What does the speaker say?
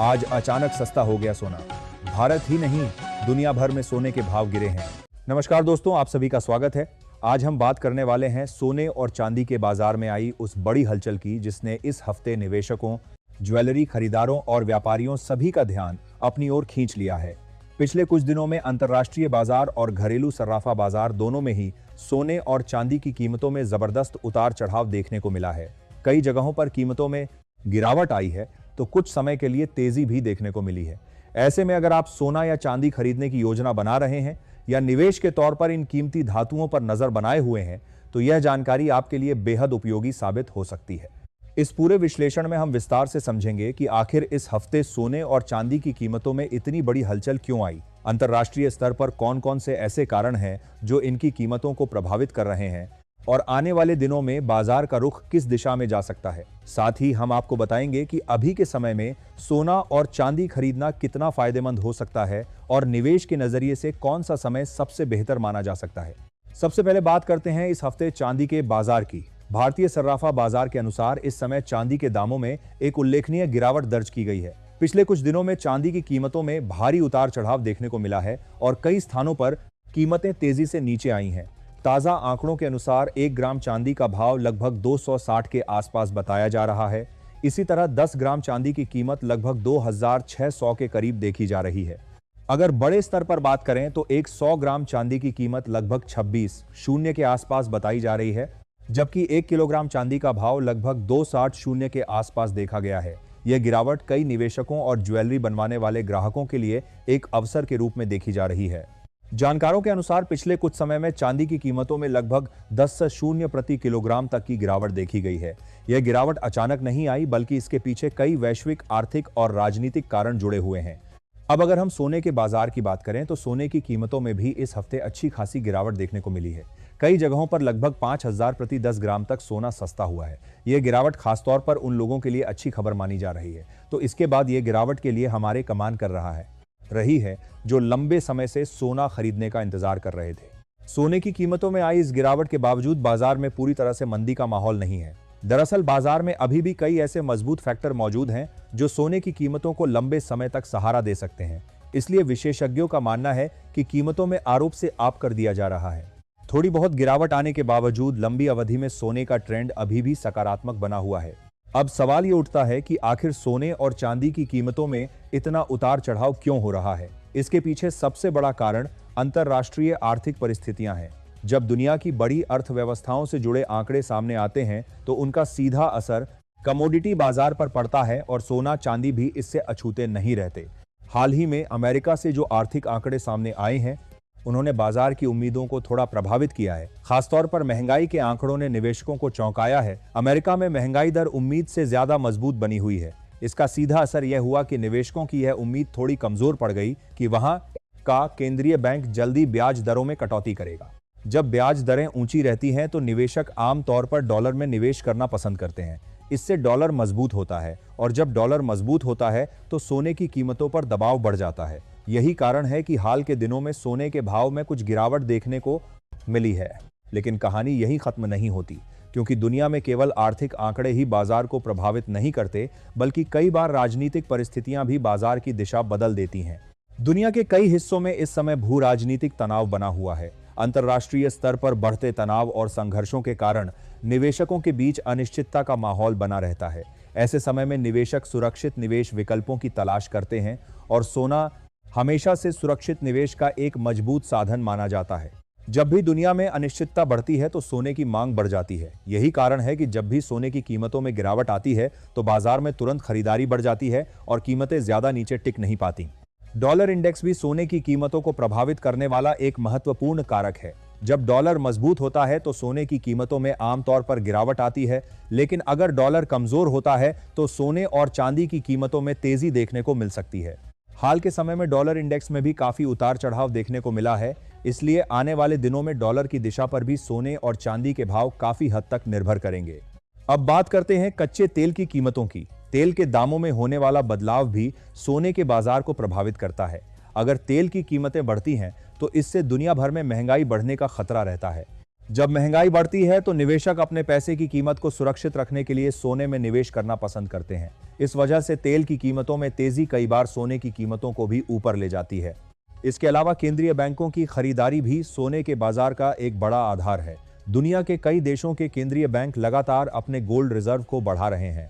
आज अचानक सस्ता हो गया सोना। भारत ही नहीं, दुनिया भर में सोने के भाव गिरे हैं। नमस्कार दोस्तों, आप सभी का स्वागत है। आज हम बात करने वाले हैं सोने और चांदी के बाजार में आई उस बड़ी हलचल की जिसने इस हफ्ते निवेशकों, ज्वेलरी खरीदारों और व्यापारियों सभी का ध्यान अपनी ओर खींच लिया है। पिछले कुछ दिनों में अंतर्राष्ट्रीय बाजार और घरेलू सर्राफा बाजार दोनों में ही सोने और चांदी की कीमतों में जबरदस्त उतार चढ़ाव देखने को मिला है। कई जगहों पर कीमतों में गिरावट आई है तो कुछ समय के लिए तेजी भी देखने को मिली है। ऐसे में अगर आप सोना या चांदी खरीदने की योजना बना रहे हैं या निवेश के तौर पर इन कीमती धातुओं पर नजर बनाए हुए हैं तो यह जानकारी आपके लिए बेहद उपयोगी साबित हो सकती है। इस पूरे विश्लेषण में हम विस्तार से समझेंगे कि आखिर इस हफ्ते सोने और चांदी की कीमतों में इतनी बड़ी हलचल क्यों आई, अंतर्राष्ट्रीय स्तर पर कौन कौन से ऐसे कारण हैं जो इनकी कीमतों को प्रभावित कर रहे हैं और आने वाले दिनों में बाजार का रुख किस दिशा में जा सकता है। साथ ही हम आपको बताएंगे कि अभी के समय में सोना और चांदी खरीदना कितना फायदेमंद हो सकता है और निवेश के नजरिए से कौन सा समय सबसे बेहतर माना जा सकता है। सबसे पहले बात करते हैं इस हफ्ते चांदी के बाजार की। भारतीय सर्राफा बाजार के अनुसार इस समय चांदी के दामों में एक उल्लेखनीय गिरावट दर्ज की गई है। पिछले कुछ दिनों में चांदी की कीमतों में भारी उतार चढ़ाव देखने को मिला है और कई स्थानों पर कीमतें तेजी से नीचे आई हैं। ताजा आंकड़ों के अनुसार 1 ग्राम चांदी का भाव लगभग 260 के आसपास बताया जा रहा है। इसी तरह 10 ग्राम चांदी की कीमत लगभग 2600 के करीब देखी जा रही है। अगर बड़े स्तर पर बात करें तो एक 100 ग्राम चांदी की कीमत लगभग 26 के आसपास बताई जा रही है, जबकि 1 किलोग्राम चांदी का भाव लगभग 260 के आसपास देखा गया है। यह गिरावट कई निवेशकों और ज्वेलरी बनवाने वाले ग्राहकों के लिए एक अवसर के रूप में देखी जा रही है। जानकारों के अनुसार पिछले कुछ समय में चांदी की कीमतों में लगभग 10 प्रति किलोग्राम तक की गिरावट देखी गई है। यह गिरावट अचानक नहीं आई, बल्कि इसके पीछे कई वैश्विक आर्थिक और राजनीतिक कारण जुड़े हुए हैं। अब अगर हम सोने के बाजार की बात करें तो सोने की कीमतों में भी इस हफ्ते अच्छी खासी गिरावट देखने को मिली है। कई जगहों पर लगभग 5000 प्रति 10 ग्राम तक सोना सस्ता हुआ है। यह गिरावट खासतौर पर उन लोगों के लिए अच्छी खबर मानी जा रही है। तो इसके बाद यह गिरावट के लिए हमारे कमान कर रही है जो लंबे समय से सोना खरीदने का इंतजार कर रहे थे। सोने की कीमतों में आई इस गिरावट के बावजूद बाजार में पूरी तरह से मंदी का माहौल नहीं है। दरअसल बाजार में अभी भी कई ऐसे मजबूत फैक्टर मौजूद हैं जो सोने की कीमतों को लंबे समय तक सहारा दे सकते हैं। इसलिए विशेषज्ञों का मानना है कि कीमतों में आरोप से आप कर दिया जा रहा है। थोड़ी बहुत गिरावट आने के बावजूद लंबी अवधि में सोने का ट्रेंड अभी भी सकारात्मक बना हुआ है। अब सवाल ये उठता है कि आखिर सोने और चांदी की कीमतों में इतना उतार चढ़ाव क्यों हो रहा है। इसके पीछे सबसे बड़ा कारण अंतर्राष्ट्रीय आर्थिक परिस्थितियां हैं। जब दुनिया की बड़ी अर्थव्यवस्थाओं से जुड़े आंकड़े सामने आते हैं तो उनका सीधा असर कमोडिटी बाजार पर पड़ता है और सोना चांदी भी इससे अछूते नहीं रहते। हाल ही में अमेरिका से जो आर्थिक आंकड़े सामने आए हैं उन्होंने बाजार की उम्मीदों को थोड़ा प्रभावित किया है। खासतौर पर महंगाई के आंकड़ों ने निवेशकों को चौंकाया है। अमेरिका में महंगाई दर उम्मीद से ज्यादा मजबूत बनी हुई है। इसका सीधा असर यह हुआ कि निवेशकों की यह उम्मीद थोड़ी कमजोर पड़ गई कि वहां का केंद्रीय बैंक जल्दी ब्याज दरों में कटौती करेगा। जब ब्याज दरें ऊंची रहती हैं तो निवेशक आमतौर पर डॉलर में निवेश करना पसंद करते हैं। इससे डॉलर मजबूत होता है और जब डॉलर मजबूत होता है तो सोने की कीमतों पर दबाव बढ़ जाता है। यही कारण है कि हाल के दिनों में सोने के भाव में कुछ गिरावट देखने को मिली है। लेकिन कहानी यही खत्म नहीं होती, क्योंकि दुनिया में केवल आर्थिक आंकड़े ही बाजार को प्रभावित नहीं करते, बल्कि कई बार राजनीतिक परिस्थितियां भी बाजार की दिशा बदल देती हैं। दुनिया के कई हिस्सों में इस समय भू राजनीतिक तनाव बना हुआ है। अंतर्राष्ट्रीय स्तर पर बढ़ते तनाव और संघर्षों के कारण निवेशकों के बीच अनिश्चितता का माहौल बना रहता है। ऐसे समय में निवेशक सुरक्षित निवेश विकल्पों की तलाश करते हैं और सोना हमेशा से सुरक्षित निवेश का एक मजबूत साधन माना जाता है। जब भी दुनिया में अनिश्चितता बढ़ती है तो सोने की मांग बढ़ जाती है। यही कारण है कि जब भी सोने की कीमतों में गिरावट आती है तो बाजार में तुरंत खरीदारी बढ़ जाती है और कीमतें ज्यादा नीचे टिक नहीं पाती। डॉलर इंडेक्स भी सोने की कीमतों को प्रभावित करने वाला एक महत्वपूर्ण कारक है। जब डॉलर मजबूत होता है तो सोने की कीमतों में आमतौर पर गिरावट आती है, लेकिन अगर डॉलर कमजोर होता है तो सोने और चांदी की कीमतों में तेजी देखने को मिल सकती है। हाल के समय में डॉलर इंडेक्स में भी काफी उतार चढ़ाव देखने को मिला है। इसलिए आने वाले दिनों में डॉलर की दिशा पर भी सोने और चांदी के भाव काफी हद तक निर्भर करेंगे। अब बात करते हैं कच्चे तेल की कीमतों की। तेल के दामों में होने वाला बदलाव भी सोने के बाजार को प्रभावित करता है। अगर तेल की कीमतें बढ़ती हैं तो इससे दुनिया भर में महंगाई बढ़ने का खतरा रहता है। जब महंगाई बढ़ती है तो निवेशक अपने पैसे की कीमत को सुरक्षित रखने के लिए सोने में निवेश करना पसंद करते हैं। इस वजह से तेल की कीमतों में तेजी कई बार सोने की कीमतों को भी ऊपर ले जाती है। इसके अलावा केंद्रीय बैंकों की खरीदारी भी सोने के बाजार का एक बड़ा आधार है। दुनिया के कई देशों के केंद्रीय बैंक लगातार अपने गोल्ड रिजर्व को बढ़ा रहे हैं।